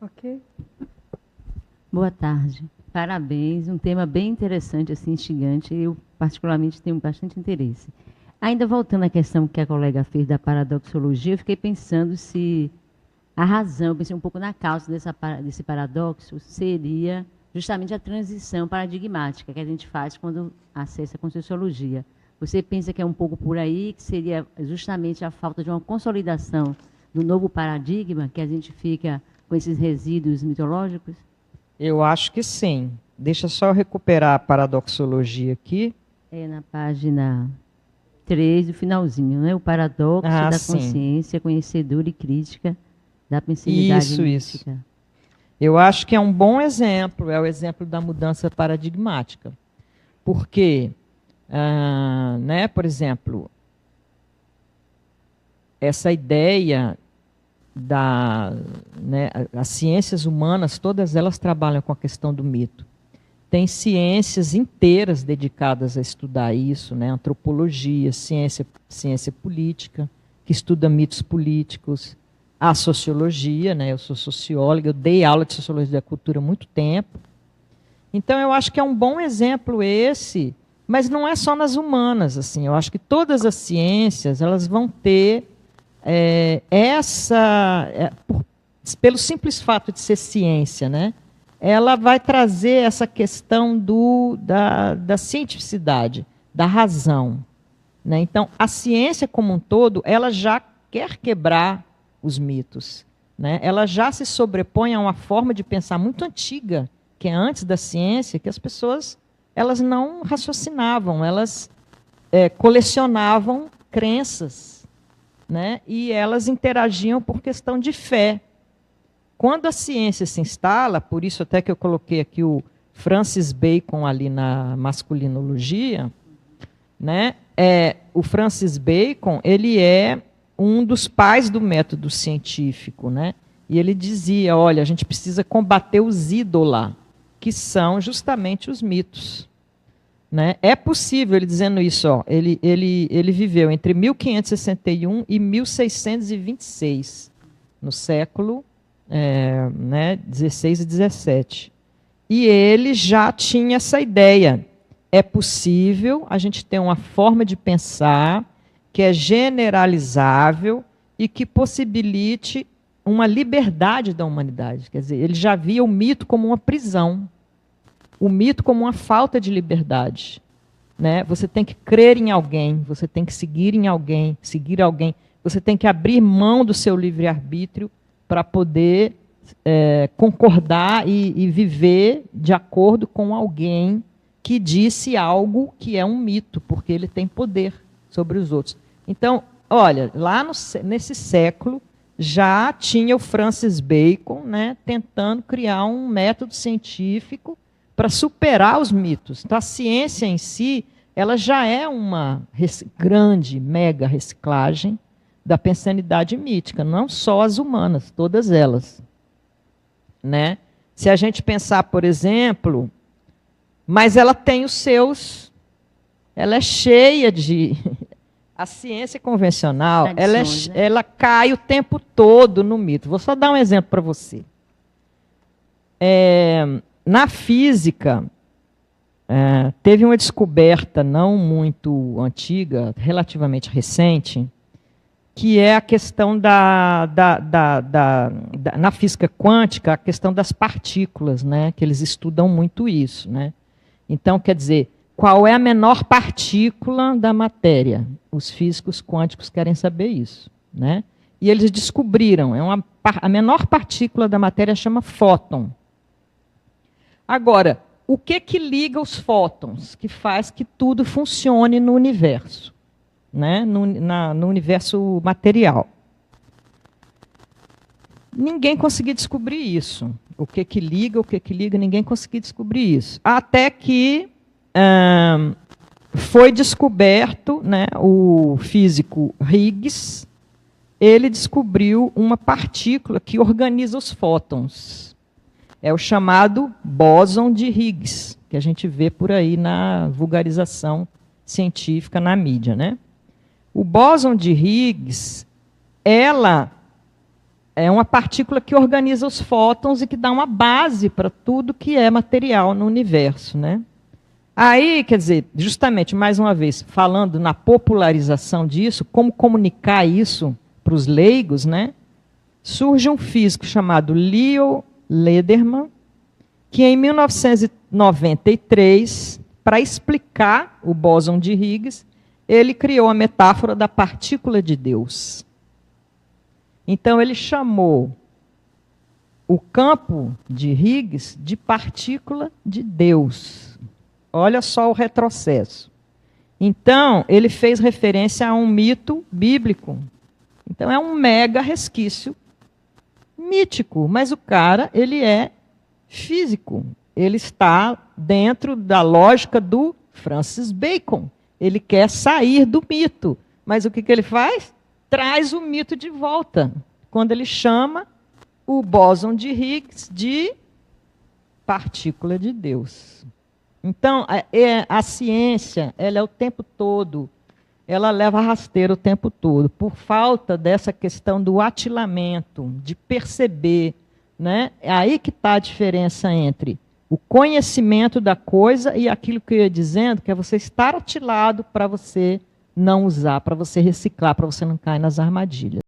Ok. Boa tarde. Parabéns, um tema bem interessante, assim, instigante. Eu, particularmente, tenho bastante interesse. Ainda voltando à questão que a colega fez da paradoxologia, eu fiquei pensando se a razão, eu pensei um pouco na causa desse paradoxo, seria justamente a transição paradigmática que a gente faz quando acessa a Conscienciologia. Você pensa que é um pouco por aí, que seria justamente a falta de uma consolidação do novo paradigma, que a gente fica com esses resíduos mitológicos? Eu acho que sim. Deixa só eu recuperar a paradoxologia aqui. É na página 3, do finalzinho, né? O paradoxo Ah, da sim. consciência conhecedora e crítica da pensanidade Isso. mística. Eu acho que é um bom exemplo, é o exemplo da mudança paradigmática. Porque, né, por exemplo, essa ideia né, as ciências humanas, todas elas trabalham com a questão do mito. Tem ciências inteiras dedicadas a estudar isso, né? Antropologia, ciência política, que estuda mitos políticos, a sociologia, né? Eu sou socióloga, eu dei aula de sociologia da cultura há muito tempo. Então eu acho que é um bom exemplo esse, mas não é só nas humanas, assim. Eu acho que todas as ciências elas vão ter pelo simples fato de ser ciência, né? Ela vai trazer essa questão da cientificidade, da razão. Né? Então, a ciência como um todo, ela já quer quebrar os mitos. Né? Ela já se sobrepõe a uma forma de pensar muito antiga, que é antes da ciência, que as pessoas elas não raciocinavam, elas colecionavam crenças, né? E elas interagiam por questão de fé. Quando a ciência se instala, por isso até que eu coloquei aqui o Francis Bacon ali na masculinologia, né? O Francis Bacon, ele é um dos pais do método científico, né? E ele dizia, olha, a gente precisa combater os ídola, que são justamente os mitos. Né? É possível, ele dizendo isso, ó, ele viveu entre 1561 e 1626, no século né, 16 e 17. E ele já tinha essa ideia. É possível a gente ter uma forma de pensar que é generalizável e que possibilite uma liberdade da humanidade. Quer dizer, ele já via o mito como uma prisão, o mito como uma falta de liberdade. Né? Você tem que crer em alguém, você tem que seguir alguém, você tem que abrir mão do seu livre-arbítrio para poder concordar e viver de acordo com alguém que disse algo que é um mito, porque ele tem poder sobre os outros. Então, olha, lá nesse século já tinha o Francis Bacon, né, tentando criar um método científico para superar os mitos. Então, a ciência em si, ela já é uma grande, mega reciclagem da pensanidade mítica, não só as humanas, todas elas. Né? Se a gente pensar, por exemplo, mas ela tem os seus, ela é cheia de... A ciência convencional, ela cai o tempo todo no mito. Vou só dar um exemplo para você. Na física, teve uma descoberta não muito antiga, relativamente recente, que é a questão na física quântica, a questão das partículas, né? Que eles estudam muito isso. Né? Então, quer dizer, qual é a menor partícula da matéria? Os físicos quânticos querem saber isso. Né? E eles descobriram, a menor partícula da matéria chama fóton. Agora, o que liga os fótons, que faz que tudo funcione no universo? Né? No universo material. Ninguém conseguiu descobrir isso. O que liga, ninguém conseguiu descobrir isso. Até que foi descoberto, né, o físico Higgs, ele descobriu uma partícula que organiza os fótons. É o chamado bóson de Higgs, que a gente vê por aí na vulgarização científica, na mídia, né? O bóson de Higgs, ela é uma partícula que organiza os fótons e que dá uma base para tudo que é material no universo, né? Aí, quer dizer, justamente, mais uma vez, falando na popularização disso, como comunicar isso para os leigos, né? Surge um físico chamado Leo Lederman, que em 1993, para explicar o bóson de Higgs, ele criou a metáfora da partícula de Deus. Então, ele chamou o campo de Higgs de partícula de Deus. Olha só o retrocesso. Então, ele fez referência a um mito bíblico. Então, é um mega resquício mítico, mas o cara, ele é físico. Ele está dentro da lógica do Francis Bacon. Ele quer sair do mito. Mas o que ele faz? Traz o mito de volta, quando ele chama o bóson de Higgs de partícula de Deus. Então, a ciência, ela é o tempo todo, ela leva a rasteira o tempo todo, por falta dessa questão do atilamento, de perceber, né? É aí que está a diferença entre o conhecimento da coisa e aquilo que eu ia dizendo, que é você estar atilado para você não usar, para você reciclar, para você não cair nas armadilhas.